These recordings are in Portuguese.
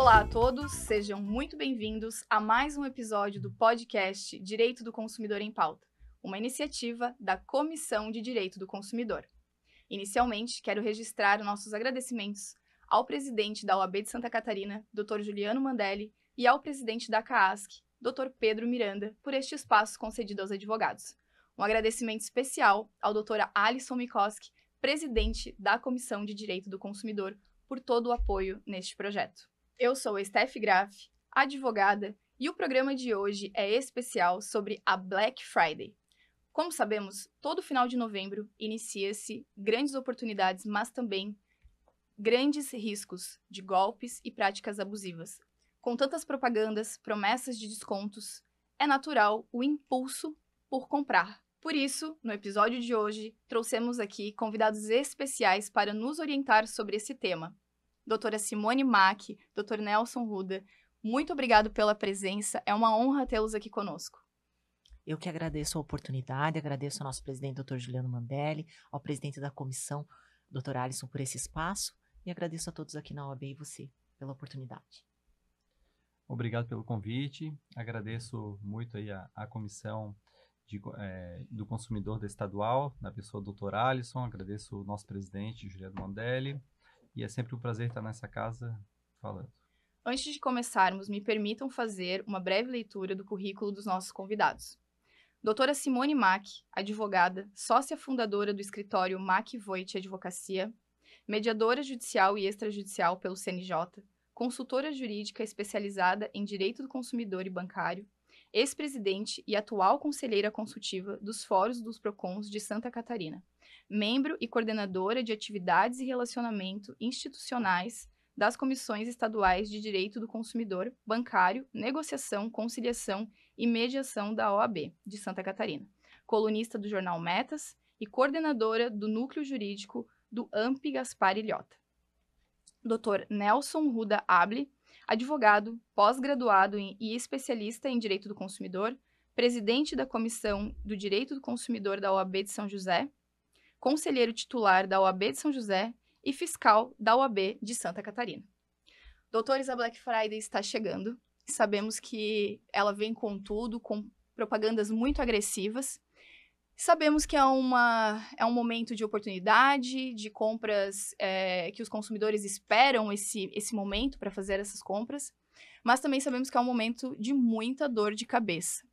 Olá a todos, sejam muito bem-vindos a mais um episódio do podcast Direito do Consumidor em Pauta, uma iniciativa da Comissão de Direito do Consumidor. Inicialmente, quero registrar nossos agradecimentos ao presidente da OAB de Santa Catarina, Dr. Juliano Mandelli, e ao presidente da CAASC, Dr. Pedro Miranda, por este espaço concedido aos advogados. Um agradecimento especial ao Dr. Alisson Mikoski, presidente da Comissão de Direito do Consumidor, por todo o apoio neste projeto. Eu sou a Steph Graff, advogada, e o programa de hoje é especial sobre a Black Friday. Como sabemos, todo final de novembro inicia-se grandes oportunidades, mas também grandes riscos de golpes e práticas abusivas. Com tantas propagandas, promessas de descontos, é natural o impulso por comprar. Por isso, no episódio de hoje, trouxemos aqui convidados especiais para nos orientar sobre esse tema. Doutora Simone Mack, Dr. Nelson Ruda, muito obrigado pela presença, é uma honra tê-los aqui conosco. Eu que agradeço a oportunidade, agradeço ao nosso presidente, Dr. Juliano Mandelli, ao presidente da comissão, Dr. Alisson, por esse espaço, e agradeço a todos aqui na OAB e você pela oportunidade. Obrigado pelo convite, agradeço muito aí a comissão do consumidor da estadual, na pessoa do Dr. Alisson, agradeço o nosso presidente, Juliano Mandelli, e é sempre um prazer estar nessa casa falando. Antes de começarmos, me permitam fazer uma breve leitura do currículo dos nossos convidados. Doutora Simone Mack, advogada, sócia fundadora do escritório Mack Voit Advocacia, mediadora judicial e extrajudicial pelo CNJ, consultora jurídica especializada em direito do consumidor e bancário, ex-presidente e atual conselheira consultiva dos Fóruns dos Procons de Santa Catarina, membro e coordenadora de atividades e relacionamento institucionais das Comissões Estaduais de Direito do Consumidor, Bancário, Negociação, Conciliação e Mediação da OAB de Santa Catarina, colunista do jornal Metas e coordenadora do Núcleo Jurídico do AMP Gaspar Ilhota. Dr. Nelson Ruda Able, advogado, pós-graduado e especialista em Direito do Consumidor, presidente da Comissão do Direito do Consumidor da OAB de São José, conselheiro titular da OAB de São José e fiscal da OAB de Santa Catarina. Doutores, a Black Friday está chegando. Sabemos que ela vem com tudo, com propagandas muito agressivas. Sabemos que é um momento de oportunidade, de compras que os consumidores esperam esse momento para fazer essas compras, mas também sabemos que é um momento de muita dor de cabeça.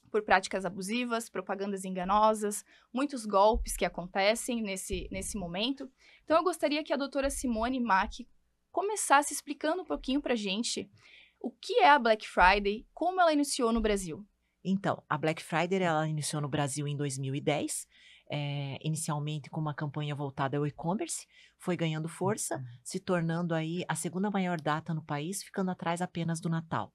Por práticas abusivas, propagandas enganosas, muitos golpes que acontecem nesse momento. Então, eu gostaria que a doutora Simone Mack começasse explicando um pouquinho para a gente o que é a Black Friday, como ela iniciou no Brasil. Então, a Black Friday ela iniciou no Brasil em 2010, inicialmente com uma campanha voltada ao e-commerce, foi ganhando força, se tornando aí a segunda maior data no país, ficando atrás apenas do Natal.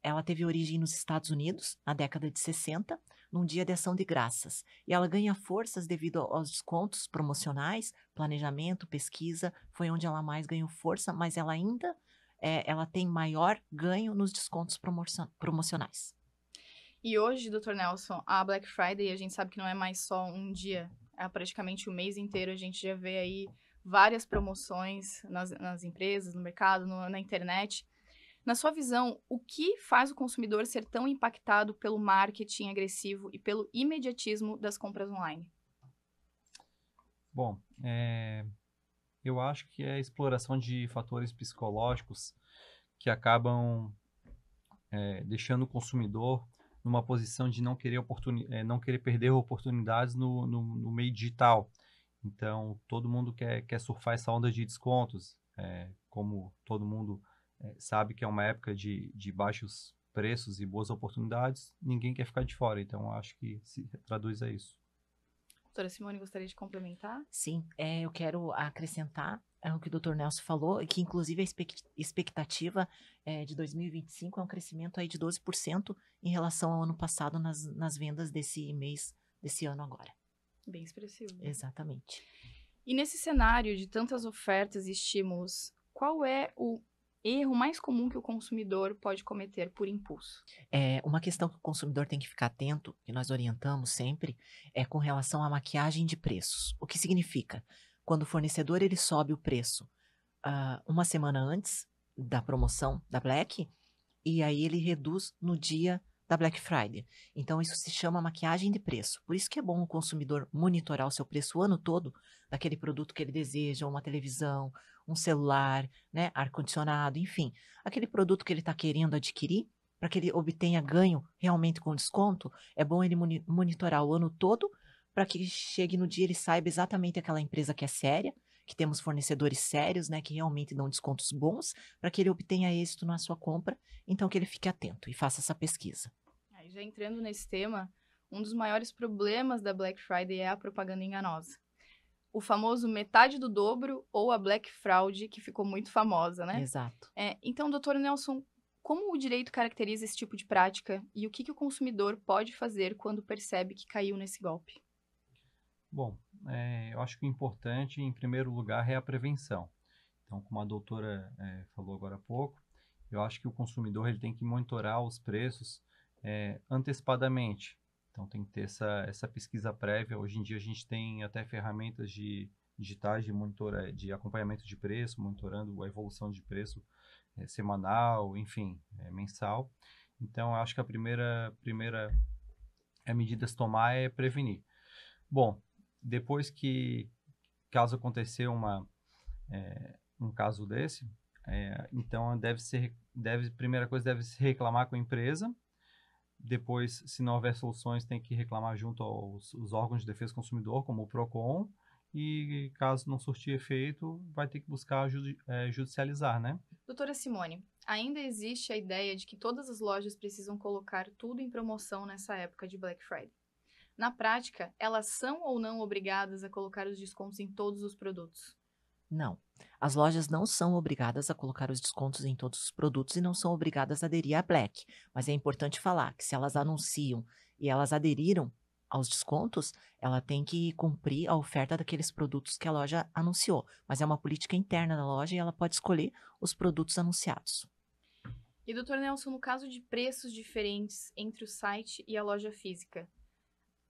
Ela teve origem nos Estados Unidos, na década de 60, num dia de ação de graças. E ela ganha forças devido aos descontos promocionais, planejamento, pesquisa, foi onde ela mais ganhou força, mas ela ainda ela tem maior ganho nos descontos promocionais. E hoje, Dr. Nelson, a Black Friday, a gente sabe que não é mais só um dia, é praticamente o mês inteiro, a gente já vê aí várias promoções nas empresas, no mercado, na internet. Na sua visão, o que faz o consumidor ser tão impactado pelo marketing agressivo e pelo imediatismo das compras online? Bom, eu acho que é a exploração de fatores psicológicos que acabam deixando o consumidor numa posição de não querer perder oportunidades no meio digital. Então, todo mundo quer surfar essa onda de descontos, como todo mundo sabe que é uma época de baixos preços e boas oportunidades, ninguém quer ficar de fora. Então, acho que se traduz a isso. Doutora Simone, gostaria de complementar? Sim, eu quero acrescentar o que o Dr. Nelson falou, que inclusive a expectativa de 2025 é um crescimento aí de 12% em relação ao ano passado nas vendas desse mês, desse ano agora. Bem expressivo. Exatamente. E nesse cenário de tantas ofertas e estímulos, qual é o erro mais comum que o consumidor pode cometer por impulso? Uma questão que o consumidor tem que ficar atento, que nós orientamos sempre, é com relação à maquiagem de preços. O que significa? Quando o fornecedor ele sobe o preço uma semana antes, da promoção da Black, e aí ele reduz no dia da Black Friday. Então, isso se chama maquiagem de preço. Por isso que é bom o consumidor monitorar o seu preço o ano todo daquele produto que ele deseja, uma televisão, um celular, né, ar-condicionado, enfim. Aquele produto que ele está querendo adquirir, para que ele obtenha ganho realmente com desconto, é bom ele monitorar o ano todo para que chegue no dia ele saiba exatamente aquela empresa que é séria, que temos fornecedores sérios, né, que realmente dão descontos bons, para que ele obtenha êxito na sua compra. Então, que ele fique atento e faça essa pesquisa. Aí, já entrando nesse tema, um dos maiores problemas da Black Friday é a propaganda enganosa. O famoso metade do dobro ou a Black Fraud, que ficou muito famosa, né? Exato. Então, doutor Nelson, como o direito caracteriza esse tipo de prática e o que o consumidor pode fazer quando percebe que caiu nesse golpe? Bom, eu acho que o importante, em primeiro lugar, é a prevenção. Então, como a doutora falou agora há pouco, eu acho que o consumidor ele tem que monitorar os preços antecipadamente. Então, tem que ter essa pesquisa prévia. Hoje em dia, a gente tem até ferramentas digitais de acompanhamento de preço, monitorando a evolução de preço semanal, enfim, mensal. Então, eu acho que a primeira medida a se tomar é prevenir. Bom, depois que, caso acontecer um caso desse, então primeira coisa, deve se reclamar com a empresa. Depois, se não houver soluções, tem que reclamar junto aos órgãos de defesa do consumidor, como o PROCON, e caso não surtir efeito, vai ter que buscar judicializar, né? Doutora Simone, ainda existe a ideia de que todas as lojas precisam colocar tudo em promoção nessa época de Black Friday. Na prática, elas são ou não obrigadas a colocar os descontos em todos os produtos? Não. As lojas não são obrigadas a colocar os descontos em todos os produtos e não são obrigadas a aderir à Black. Mas é importante falar que se elas anunciam e elas aderiram aos descontos, ela tem que cumprir a oferta daqueles produtos que a loja anunciou. Mas é uma política interna da loja e ela pode escolher os produtos anunciados. E, doutor Nelson, no caso de preços diferentes entre o site e a loja física,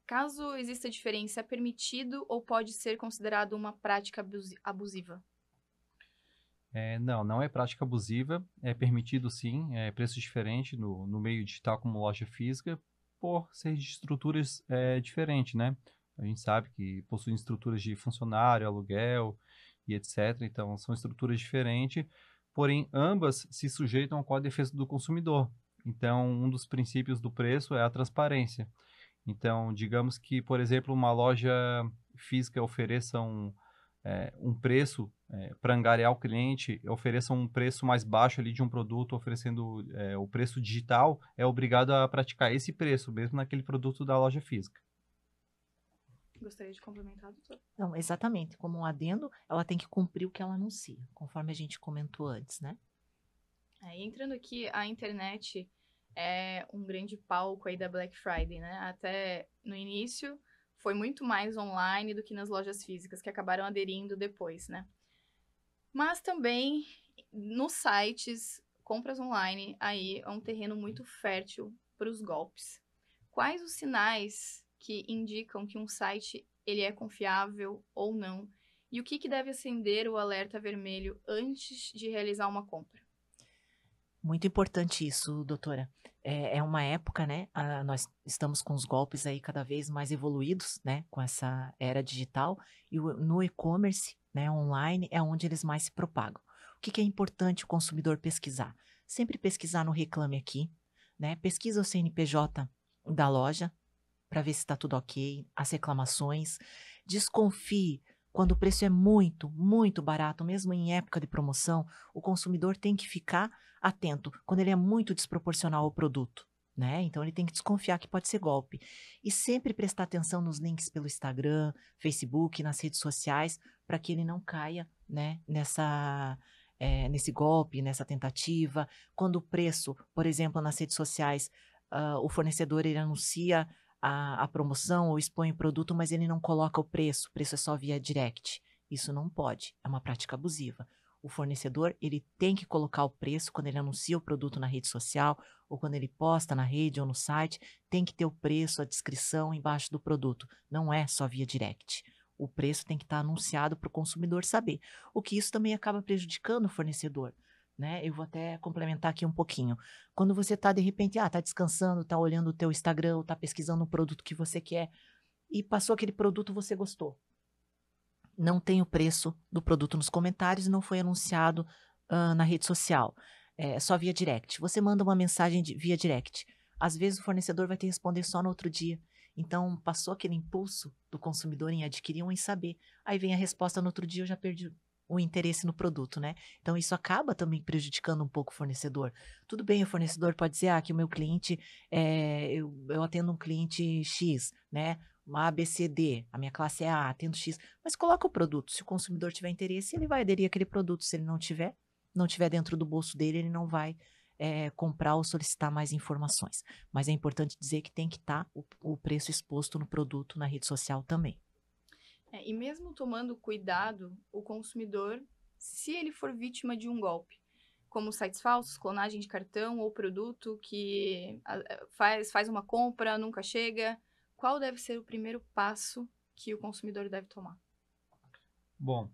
caso exista diferença, é permitido ou pode ser considerado uma prática abusiva? Não é prática abusiva, é permitido sim, preço diferente no meio digital como loja física, por ser de estruturas diferentes, né? A gente sabe que possuem estruturas de funcionário, aluguel e etc. Então, são estruturas diferentes, porém, ambas se sujeitam ao Código de Defesa do Consumidor. Então, um dos princípios do preço é a transparência. Então, digamos que, por exemplo, uma loja física ofereça um preço para angariar o cliente, ofereça um preço mais baixo ali de um produto, oferecendo o preço digital, é obrigado a praticar esse preço, mesmo naquele produto da loja física. Gostaria de complementar, doutor? Não, exatamente. Como um adendo, ela tem que cumprir o que ela anuncia, conforme a gente comentou antes, né? Entrando aqui, a internet é um grande palco aí da Black Friday, né? Até no início foi muito mais online do que nas lojas físicas, que acabaram aderindo depois, né? Mas também nos sites, compras online, aí é um terreno muito fértil para os golpes. Quais os sinais que indicam que um site ele é confiável ou não? E o que deve acender o alerta vermelho antes de realizar uma compra? Muito importante isso, doutora. É uma época, né? Nós estamos com os golpes aí cada vez mais evoluídos, né? Com essa era digital. E no e-commerce, né? Online, é onde eles mais se propagam. O que é importante o consumidor pesquisar? Sempre pesquisar no Reclame Aqui, né? Pesquisa o CNPJ da loja para ver se está tudo ok, as reclamações. Desconfie quando o preço é muito, muito barato, mesmo em época de promoção, o consumidor tem que ficar atento quando ele é muito desproporcional ao produto, né? Então ele tem que desconfiar que pode ser golpe. E sempre prestar atenção nos links pelo Instagram, Facebook, nas redes sociais, para que ele não caia, né, nesse golpe, nessa tentativa. Quando o preço, por exemplo, nas redes sociais, o fornecedor ele anuncia a promoção ou expõe o produto, mas ele não coloca o preço é só via direct. Isso não pode, é uma prática abusiva. O fornecedor, ele tem que colocar o preço quando ele anuncia o produto na rede social ou quando ele posta na rede ou no site, tem que ter o preço, a descrição embaixo do produto. Não é só via direct. O preço tem que estar anunciado para o consumidor saber. O que isso também acaba prejudicando o fornecedor, né? Eu vou até complementar aqui um pouquinho. Quando você está, de repente, tá descansando, tá olhando o teu Instagram, tá pesquisando um produto que você quer e passou aquele produto, você gostou. Não tem o preço do produto nos comentários e não foi anunciado na rede social. É só via direct. Você manda uma mensagem via direct. Às vezes o fornecedor vai te responder só no outro dia. Então, passou aquele impulso do consumidor em adquirir ou em saber. Aí vem a resposta no outro dia, eu já perdi o interesse no produto, né? Então, isso acaba também prejudicando um pouco o fornecedor. Tudo bem, o fornecedor pode dizer, que o meu cliente, eu atendo um cliente X, né? Uma ABCD, a minha classe é A, atendo X, mas coloca o produto. Se o consumidor tiver interesse, ele vai aderir àquele produto. Se ele não tiver dentro do bolso dele, ele não vai comprar ou solicitar mais informações. Mas é importante dizer que tem que estar o preço exposto no produto na rede social também. E mesmo tomando cuidado, o consumidor, se ele for vítima de um golpe, como sites falsos, clonagem de cartão ou produto que faz uma compra, nunca chega, qual deve ser o primeiro passo que o consumidor deve tomar? Bom,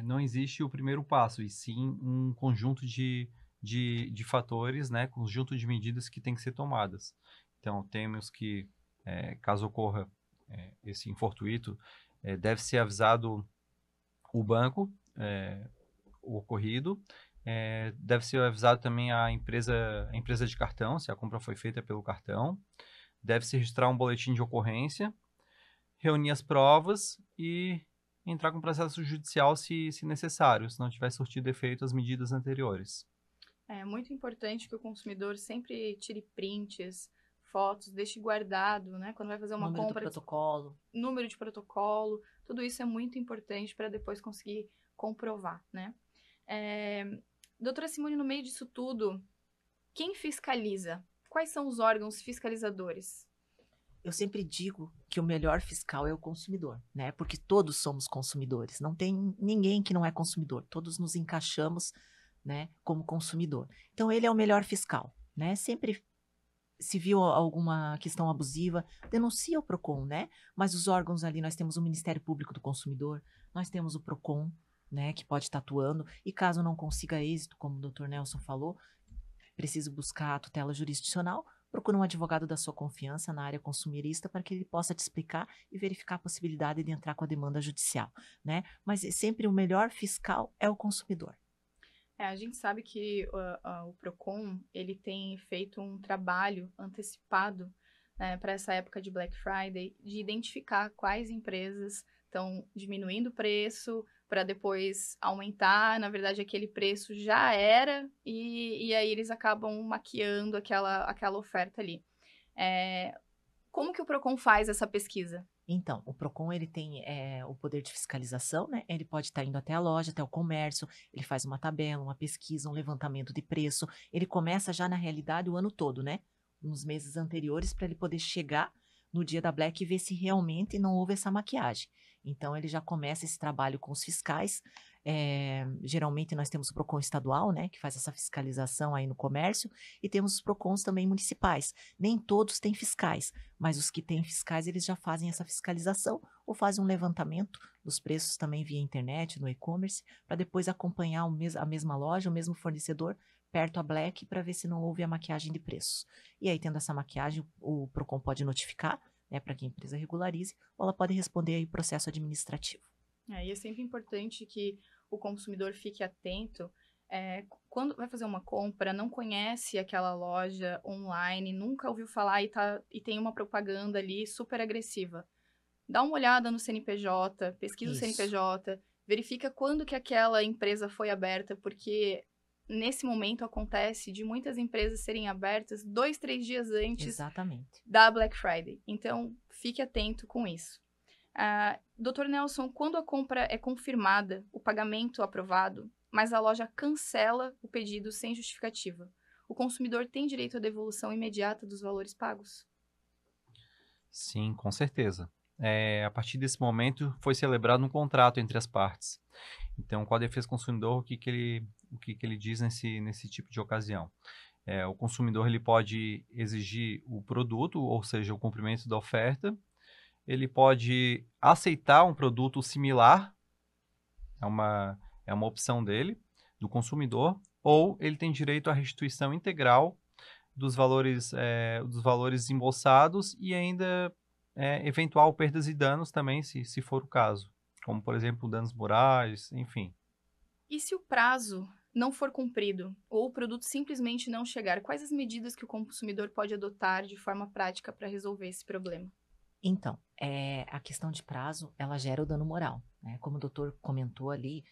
não existe o primeiro passo, e sim um conjunto de fatores, né, conjunto de medidas que tem que ser tomadas. Então, temos que, caso ocorra esse infortuito, deve ser avisado o banco, o ocorrido, deve ser avisado também a empresa de cartão, se a compra foi feita pelo cartão, deve se registrar um boletim de ocorrência, reunir as provas e entrar com processo judicial se necessário, se não tiver surtido efeito as medidas anteriores. É muito importante que o consumidor sempre tire prints, fotos, deixe guardado, né? Quando vai fazer uma Número do compra, protocolo. número de protocolo, tudo isso é muito importante para depois conseguir comprovar, né? Doutora Simone, no meio disso tudo, quem fiscaliza? Quais são os órgãos fiscalizadores? Eu sempre digo que o melhor fiscal é o consumidor, né? Porque todos somos consumidores. Não tem ninguém que não é consumidor. Todos nos encaixamos, né, como consumidor. Então ele é o melhor fiscal, né? Sempre se viu alguma questão abusiva, denuncia o Procon, né? Mas os órgãos ali, nós temos o Ministério Público do Consumidor, nós temos o Procon, né, que pode estar atuando, e caso não consiga êxito, como o Dr. Nelson falou, precisa buscar a tutela jurisdicional, procura um advogado da sua confiança na área consumerista para que ele possa te explicar e verificar a possibilidade de entrar com a demanda judicial, né? Mas sempre o melhor fiscal é o consumidor. A gente sabe que o Procon ele tem feito um trabalho antecipado, né, para essa época de Black Friday, de identificar quais empresas estão diminuindo o preço para depois aumentar. Na verdade, aquele preço já era e aí eles acabam maquiando aquela oferta ali. Como que o Procon faz essa pesquisa? Então, o Procon ele tem o poder de fiscalização, né? Ele pode estar indo até a loja, até o comércio, ele faz uma tabela, uma pesquisa, um levantamento de preço. Ele começa já, na realidade, o ano todo, né? Nos meses anteriores, para ele poder chegar no dia da Black e ver se realmente não houve essa maquiagem. Então, ele já começa esse trabalho com os fiscais. Geralmente, nós temos o Procon estadual, né? Que faz essa fiscalização aí no comércio, e temos os Procons também municipais. Nem todos têm fiscais, mas os que têm fiscais, eles já fazem essa fiscalização ou fazem um levantamento dos preços também via internet, no e-commerce, para depois acompanhar a mesma loja, o mesmo fornecedor, perto a Black, para ver se não houve a maquiagem de preços. E aí, tendo essa maquiagem, o Procon pode notificar, né, para que a empresa regularize, ou ela pode responder aí processo administrativo. E é sempre importante que o consumidor fique atento. Quando vai fazer uma compra, não conhece aquela loja online, nunca ouviu falar e tem uma propaganda ali super agressiva. Dá uma olhada no CNPJ, pesquisa o CNPJ, verifica quando que aquela empresa foi aberta, porque nesse momento acontece de muitas empresas serem abertas 2, 3 dias antes Exatamente. da Black Friday. Então, fique atento com isso. Dr. Nelson, quando a compra é confirmada, o pagamento aprovado, mas a loja cancela o pedido sem justificativa, o consumidor tem direito à devolução imediata dos valores pagos? Sim, com certeza. A partir desse momento, foi celebrado um contrato entre as partes. Então, com a defesa do consumidor, o que ele diz nesse tipo de ocasião? O consumidor ele pode exigir o produto, ou seja, o cumprimento da oferta. Ele pode aceitar um produto similar, é uma opção dele, do consumidor, ou ele tem direito à restituição integral dos valores embolsados e ainda eventual perdas e danos também, se for o caso, como, por exemplo, danos morais, enfim. E se o prazo não for cumprido ou o produto simplesmente não chegar, quais as medidas que o consumidor pode adotar de forma prática para resolver esse problema? Então, a questão de prazo, ela gera o dano moral, né? Como o doutor comentou ali,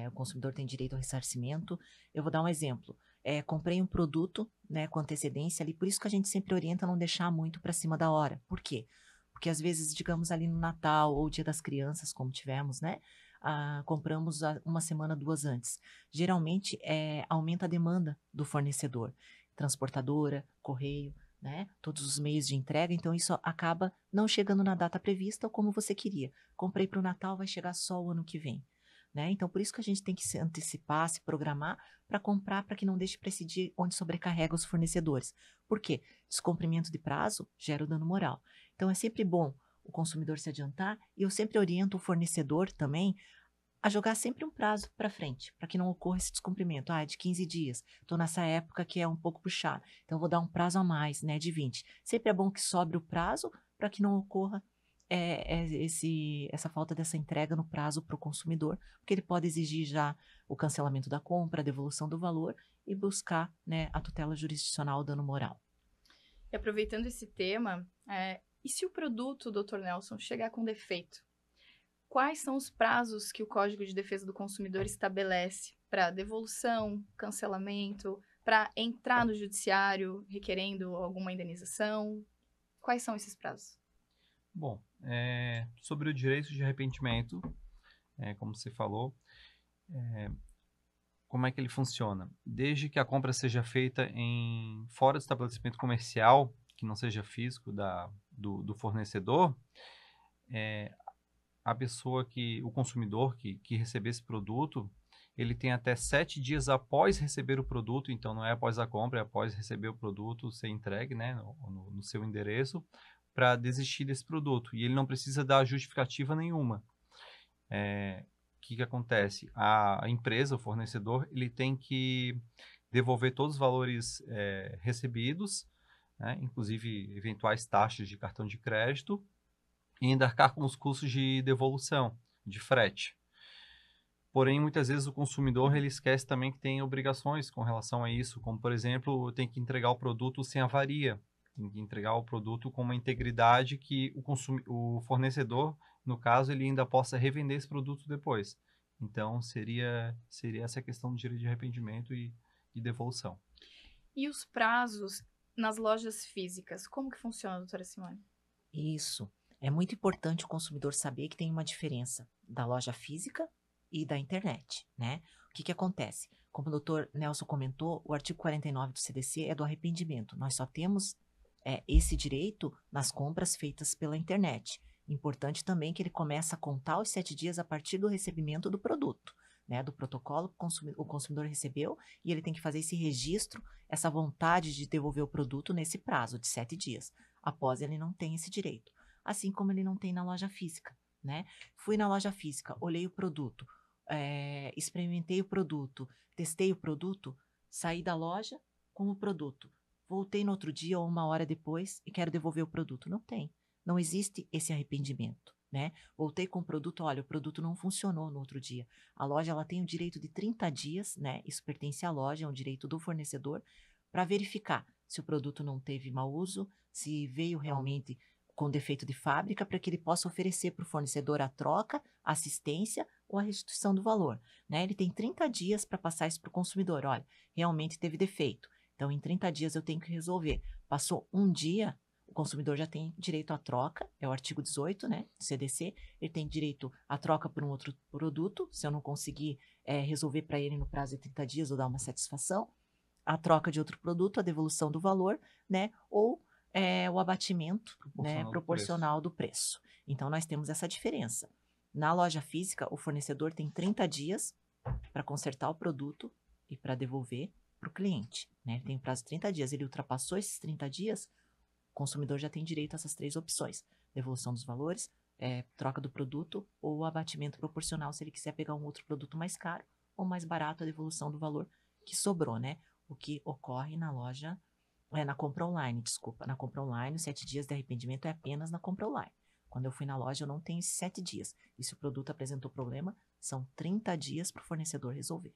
o consumidor tem direito ao ressarcimento. Eu vou dar um exemplo. Comprei um produto, né, com antecedência ali, por isso que a gente sempre orienta a não deixar muito para cima da hora. Por quê? Porque às vezes, digamos ali no Natal ou Dia das Crianças, como tivemos, né? Compramos uma semana, 2 antes. Geralmente, aumenta a demanda do fornecedor, transportadora, correio, né? Todos os meios de entrega, então isso acaba não chegando na data prevista ou como você queria. Comprei para o Natal, vai chegar só o ano que vem, né? Então por isso que a gente tem que se antecipar, se programar para comprar, para que não deixe para esse dia onde sobrecarrega os fornecedores. Por quê? Descumprimento de prazo gera o dano moral. Então é sempre bom o consumidor se adiantar e eu sempre oriento o fornecedor também a jogar sempre um prazo para frente, para que não ocorra esse descumprimento. É de 15 dias. Estou nessa época que é um pouco puxado. Então, vou dar um prazo a mais, né, de 20. Sempre é bom que sobre o prazo para que não ocorra essa falta dessa entrega no prazo para o consumidor, porque ele pode exigir já o cancelamento da compra, a devolução do valor e buscar, né, a tutela jurisdicional, o dano moral. E aproveitando esse tema, e se o produto, Dr. Nelson, chegar com defeito? Quais são os prazos que o Código de Defesa do Consumidor estabelece para devolução, cancelamento, para entrar no judiciário requerendo alguma indenização? Quais são esses prazos? Bom, sobre o direito de arrependimento, como você falou, como é que ele funciona? Desde que a compra seja feita fora do estabelecimento comercial, que não seja físico do fornecedor, o consumidor que receber esse produto, ele tem até 7 dias após receber o produto, então não é após a compra, é após receber o produto ser entregue, né, no seu endereço, para desistir desse produto. E ele não precisa dar justificativa nenhuma. O que acontece? A empresa, o fornecedor, ele tem que devolver todos os valores recebidos, né, inclusive eventuais taxas de cartão de crédito, e ainda arcar com os custos de devolução, de frete. Porém, muitas vezes o consumidor ele esquece também que tem obrigações com relação a isso, como, por exemplo, tem que entregar o produto sem avaria, tem que entregar o produto com uma integridade que o fornecedor, no caso, ele ainda possa revender esse produto depois. Então, seria essa questão do direito de arrependimento e devolução. E os prazos nas lojas físicas, como que funciona, doutora Simone? Isso. É muito importante o consumidor saber que tem uma diferença da loja física e da internet, né? O que acontece? Como o doutor Nelson comentou, o artigo 49 do CDC é do arrependimento. Nós só temos esse direito nas compras feitas pela internet. Importante também que ele comece a contar os 7 dias a partir do recebimento do produto, né? Do protocolo que o consumidor recebeu, e ele tem que fazer esse registro, essa vontade de devolver o produto nesse prazo de 7 dias. Após, ele não tem esse direito. Assim como ele não tem na loja física, né? Fui na loja física, olhei o produto, experimentei o produto, testei o produto, saí da loja com o produto. Voltei no outro dia ou 1 hora depois e quero devolver o produto. Não tem. Não existe esse arrependimento, né? Voltei com o produto, olha, o produto não funcionou no outro dia. A loja ela tem o direito de 30 dias, né? Isso pertence à loja, é um direito do fornecedor, para verificar se o produto não teve mau uso, se veio realmente com defeito de fábrica, para que ele possa oferecer para o fornecedor a troca, a assistência ou a restituição do valor, né? Ele tem 30 dias para passar isso para o consumidor. Olha, realmente teve defeito. Então, em 30 dias eu tenho que resolver. Passou um dia, o consumidor já tem direito à troca, é o artigo 18, né, do CDC. Ele tem direito à troca por um outro produto, se eu não conseguir resolver para ele no prazo de 30 dias ou dar uma satisfação. A troca de outro produto, a devolução do valor, né, ou o abatimento, né, proporcional do preço. Então, nós temos essa diferença. Na loja física, o fornecedor tem 30 dias para consertar o produto e para devolver para o cliente, né? Ele tem um prazo de 30 dias. Ele ultrapassou esses 30 dias, o consumidor já tem direito a essas 3 opções: devolução dos valores, troca do produto ou abatimento proporcional, se ele quiser pegar um outro produto mais caro ou mais barato, a devolução do valor que sobrou, né? O que ocorre na loja, na compra online, desculpa. Na compra online, os 7 dias de arrependimento é apenas na compra online. Quando eu fui na loja, eu não tenho esses 7 dias. E se o produto apresentou problema, são 30 dias para o fornecedor resolver.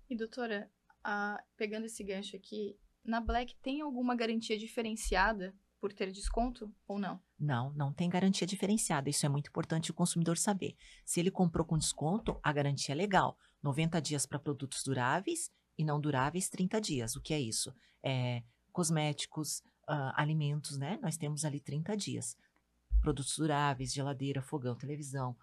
E doutora, pegando esse gancho aqui, na Black tem alguma garantia diferenciada por ter desconto ou não? Não, não tem garantia diferenciada. Isso é muito importante o consumidor saber. Se ele comprou com desconto, a garantia é legal. 90 dias para produtos duráveis e não duráveis, 30 dias. O que é isso? Cosméticos, alimentos, né? Nós temos ali 30 dias. Produtos duráveis, geladeira, fogão, televisão,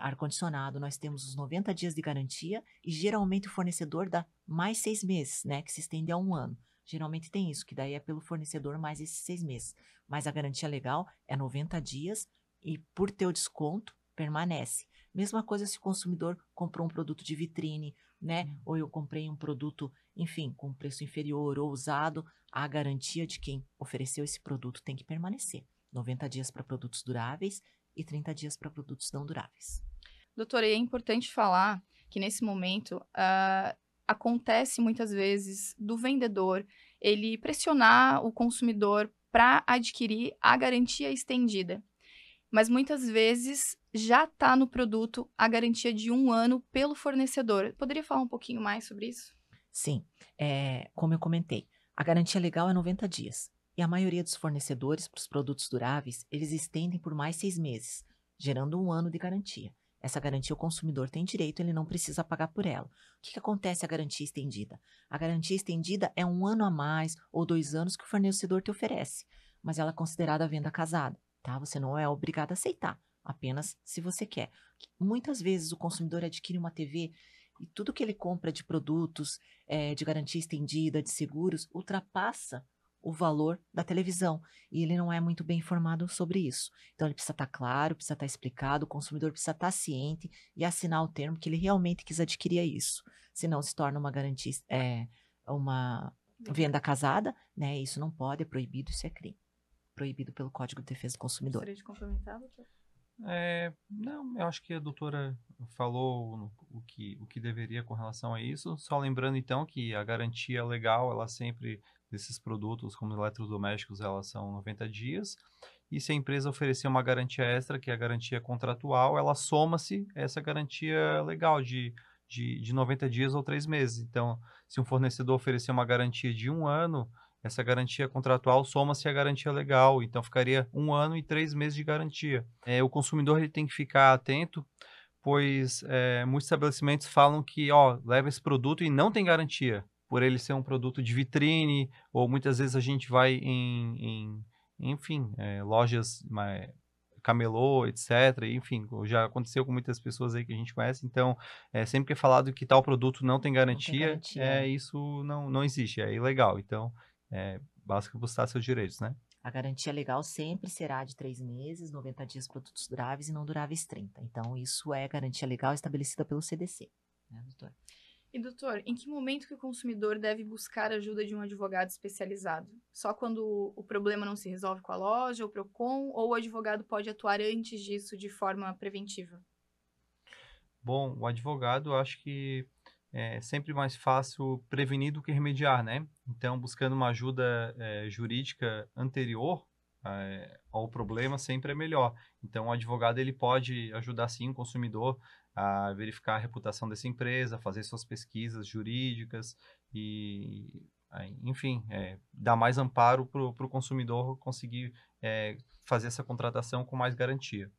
ar-condicionado, nós temos os 90 dias de garantia e geralmente o fornecedor dá mais 6 meses, né? Que se estende a 1 ano. Geralmente tem isso, que daí é pelo fornecedor mais esses 6 meses. Mas a garantia legal é 90 dias e por ter o desconto, permanece. Mesma coisa se o consumidor comprou um produto de vitrine, né? Ou eu comprei um produto, enfim, com preço inferior ou usado, a garantia de quem ofereceu esse produto tem que permanecer. 90 dias para produtos duráveis e 30 dias para produtos não duráveis. Doutora, e é importante falar que nesse momento acontece muitas vezes do vendedor ele pressionar o consumidor para adquirir a garantia estendida. Mas muitas vezes já está no produto a garantia de 1 ano pelo fornecedor. Poderia falar um pouquinho mais sobre isso? Sim, como eu comentei, a garantia legal é 90 dias. E a maioria dos fornecedores para os produtos duráveis, eles estendem por mais 6 meses, gerando 1 ano de garantia. Essa garantia o consumidor tem direito, ele não precisa pagar por ela. O que acontece a garantia estendida? A garantia estendida é 1 ano a mais ou 2 anos que o fornecedor te oferece, mas ela é considerada venda casada, tá? Você não é obrigado a aceitar, apenas se você quer. Muitas vezes o consumidor adquire uma TV e tudo que ele compra de produtos, de garantia estendida, de seguros, ultrapassa o valor da televisão. E ele não é muito bem informado sobre isso. Então, ele precisa estar claro, precisa estar explicado, o consumidor precisa estar ciente e assinar o termo que ele realmente quis adquirir isso. Senão, se torna uma garantia, uma venda casada, né? Isso não pode, é proibido, isso é crime. Proibido pelo Código de Defesa do Consumidor. Gostaria de complementar, doutor? Não, eu acho que a doutora falou o que deveria com relação a isso. Só lembrando, então, que a garantia legal, ela sempre, desses produtos como eletrodomésticos, elas são 90 dias. E se a empresa oferecer uma garantia extra, que é a garantia contratual, ela soma-se essa garantia legal de 90 dias ou 3 meses. Então, se um fornecedor oferecer uma garantia de 1 ano, essa garantia contratual soma-se à garantia legal, então ficaria 1 ano e 3 meses de garantia. O consumidor ele tem que ficar atento, pois muitos estabelecimentos falam que, leva esse produto e não tem garantia, por ele ser um produto de vitrine, ou muitas vezes a gente vai enfim, lojas camelô, etc. Enfim, já aconteceu com muitas pessoas aí que a gente conhece, então sempre que é falado que tal produto não tem garantia, isso não existe, é ilegal. Então, basta buscar seus direitos, né? A garantia legal sempre será de 3 meses, 90 dias produtos duráveis e não duráveis 30. Então, isso é garantia legal estabelecida pelo CDC, né, doutor? E, doutor, em que momento que o consumidor deve buscar a ajuda de um advogado especializado? Só quando o problema não se resolve com a loja, o PROCON, ou o advogado pode atuar antes disso de forma preventiva? Bom, o advogado, eu acho que é sempre mais fácil prevenir do que remediar, né? Então, buscando uma ajuda jurídica anterior ao problema sempre é melhor. Então, o advogado ele pode ajudar sim o consumidor a verificar a reputação dessa empresa, fazer suas pesquisas jurídicas e, enfim, dar mais amparo para o consumidor conseguir fazer essa contratação com mais garantia.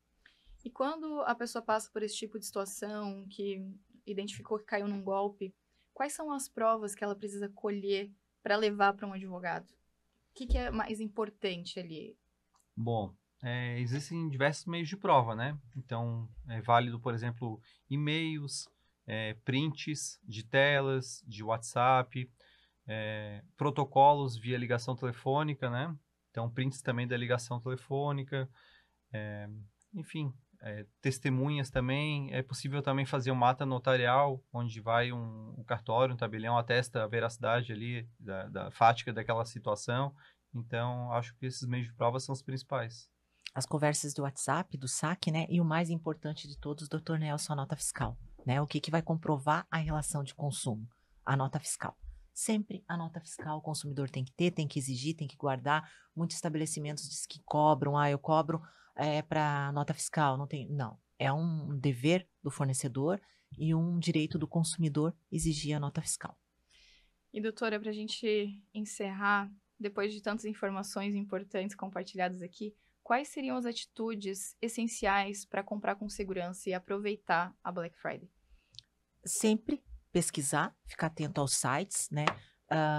E quando a pessoa passa por esse tipo de situação, que identificou que caiu num golpe, quais são as provas que ela precisa colher para levar para um advogado? O que é mais importante ali? Bom, existem diversos meios de prova, né? Então, é válido, por exemplo, e-mails, prints de telas, de WhatsApp, protocolos via ligação telefônica, né? Então, prints também da ligação telefônica, enfim, testemunhas também. É possível também fazer uma ata notarial, onde vai um cartório, um tabelião, atesta a veracidade ali da fática daquela situação. Então, acho que esses meios de prova são os principais. As conversas do WhatsApp, do saque, né? E o mais importante de todos, doutor Nelson, a nota fiscal, né? O que vai comprovar a relação de consumo? a nota fiscal. Sempre a nota fiscal o consumidor tem que ter, tem que exigir, tem que guardar. Muitos estabelecimentos dizem que cobram, eu cobro para nota fiscal, não tem. Não, é um dever do fornecedor e um direito do consumidor exigir a nota fiscal. E, doutora, para a gente encerrar, depois de tantas informações importantes compartilhadas aqui, quais seriam as atitudes essenciais para comprar com segurança e aproveitar a Black Friday? Sempre pesquisar, ficar atento aos sites, né?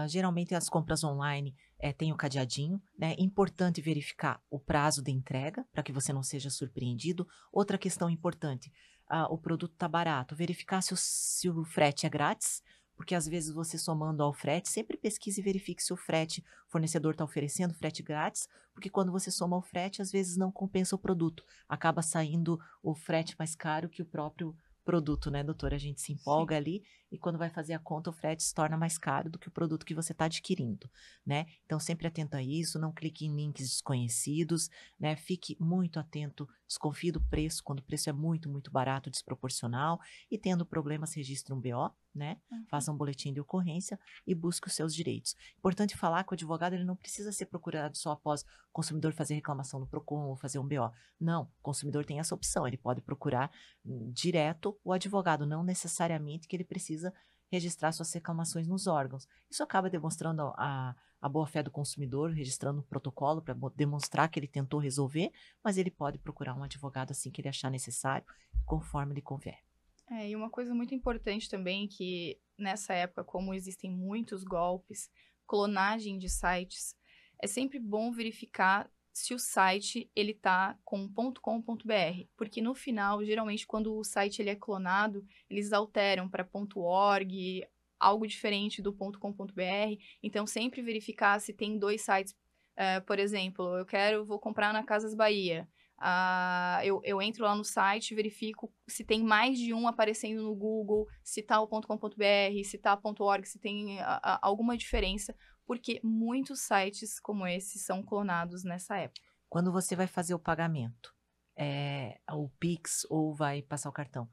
Geralmente as compras online tem o cadeadinho, né? Importante verificar o prazo de entrega para que você não seja surpreendido. Outra questão importante, o produto está barato, verificar se o frete é grátis, porque às vezes você somando ao frete, sempre pesquise e verifique se o fornecedor está oferecendo frete grátis, porque quando você soma o frete, às vezes não compensa o produto, acaba saindo o frete mais caro que o próprio produto, né, doutora? A gente se empolga ali e quando vai fazer a conta, o frete se torna mais caro do que o produto que você está adquirindo, né? Então, sempre atento a isso, não clique em links desconhecidos, né? Fique muito atento, desconfie do preço, quando o preço é muito, muito barato, desproporcional, e tendo problemas, registre um BO, né? Faça um boletim de ocorrência e busque os seus direitos. Importante falar que o advogado ele não precisa ser procurado só após o consumidor fazer reclamação no PROCON ou fazer um BO. Não, o consumidor tem essa opção, ele pode procurar direto o advogado, não necessariamente que ele precisa registrar suas reclamações nos órgãos. Isso acaba demonstrando a boa-fé do consumidor, registrando um protocolo para demonstrar que ele tentou resolver, mas ele pode procurar um advogado assim que ele achar necessário, conforme lhe convier. E uma coisa muito importante também que nessa época, como existem muitos golpes, clonagem de sites, é sempre bom verificar se o site ele tá com .com.br, porque no final, geralmente quando o site ele é clonado, eles alteram para .org, algo diferente do .com.br, então sempre verificar se tem dois sites, por exemplo, vou comprar na Casas Bahia, eu entro lá no site, verifico se tem mais de um aparecendo no Google, se tá o .com.br, se tá .org, se tem alguma diferença, porque muitos sites como esse são clonados nessa época. Quando você vai fazer o pagamento, o Pix ou vai passar o cartão,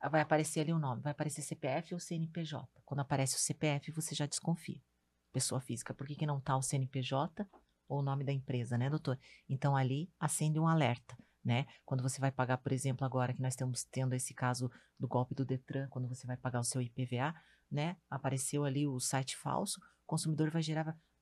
vai aparecer ali o nome, vai aparecer CPF ou CNPJ. Quando aparece o CPF, você já desconfia. Pessoa física, por que não tá o CNPJ ou o nome da empresa, né, doutor? Então, ali acende um alerta, né? Quando você vai pagar, por exemplo, agora que nós estamos tendo esse caso do golpe do Detran, quando você vai pagar o seu IPVA, né? Apareceu ali o site falso, o consumidor vai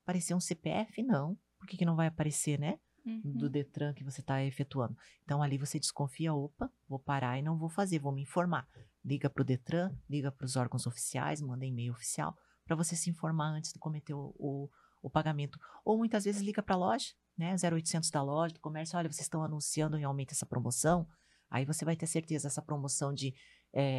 aparecer um CPF? Não. Por que não vai aparecer, né? Do Detran que você está efetuando. Então, ali você desconfia, opa, vou parar e não vou fazer, vou me informar. Liga para o Detran, liga para os órgãos oficiais, manda e-mail oficial, para você se informar antes de cometer o pagamento. Ou muitas vezes liga para a loja, né? 0800 da loja, do comércio, olha, vocês estão anunciando realmente essa promoção, aí você vai ter certeza, essa promoção de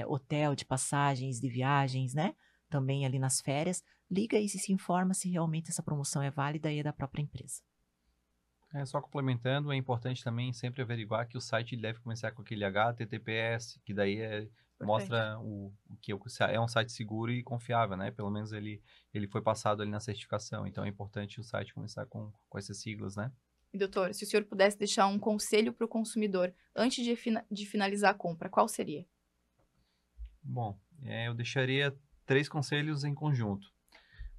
hotel, de passagens, de viagens, né? Também ali nas férias, liga e se informa se realmente essa promoção é válida e é da própria empresa. Só complementando, é importante também sempre averiguar que o site deve começar com aquele HTTPS, que daí mostra que é um site seguro e confiável, né? Pelo menos ele foi passado ali na certificação, então é importante o site começar com essas siglas, né? E, doutor, se o senhor pudesse deixar um conselho para o consumidor antes de finalizar a compra, qual seria? Bom, eu deixaria 3 conselhos em conjunto.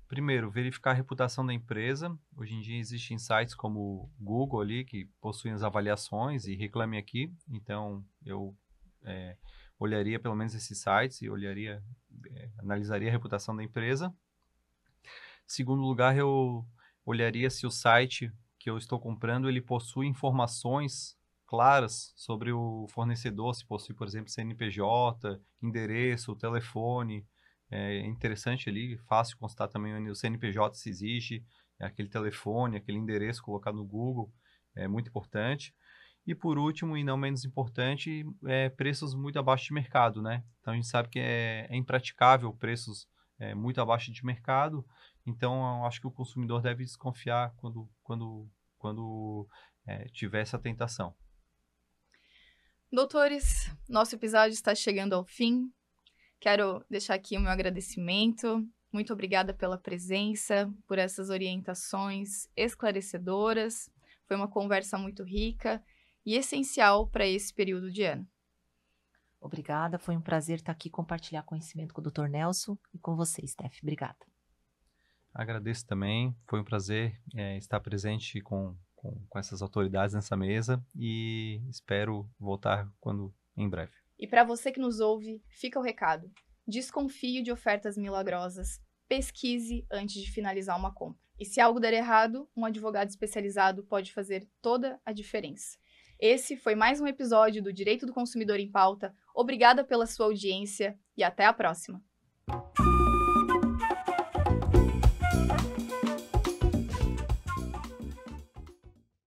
Primeiro, verificar a reputação da empresa. Hoje em dia existem sites como o Google ali, que possuem as avaliações e Reclame Aqui. Então, eu olharia pelo menos esses sites e analisaria a reputação da empresa. Segundo lugar, eu olharia se o site que eu estou comprando, ele possui informações claras sobre o fornecedor, se possui, por exemplo, CNPJ, endereço, telefone. É interessante ali, fácil constar também o CNPJ se existe, aquele telefone, aquele endereço colocado no Google, é muito importante. E por último, e não menos importante, preços muito abaixo de mercado, né? Então a gente sabe que é impraticável preços muito abaixo de mercado, então eu acho que o consumidor deve desconfiar quando tiver essa tentação. Doutores, nosso episódio está chegando ao fim. Quero deixar aqui o meu agradecimento. Muito obrigada pela presença, por essas orientações esclarecedoras. Foi uma conversa muito rica e essencial para esse período de ano. Obrigada, foi um prazer estar aqui compartilhar conhecimento com o Dr. Nelson e com você, Steph. Obrigada. Agradeço também, foi um prazer estar presente com essas autoridades nessa mesa e espero voltar em breve. E para você que nos ouve, fica o recado. Desconfie de ofertas milagrosas. Pesquise antes de finalizar uma compra. E se algo der errado, um advogado especializado pode fazer toda a diferença. Esse foi mais um episódio do Direito do Consumidor em Pauta. Obrigada pela sua audiência e até a próxima.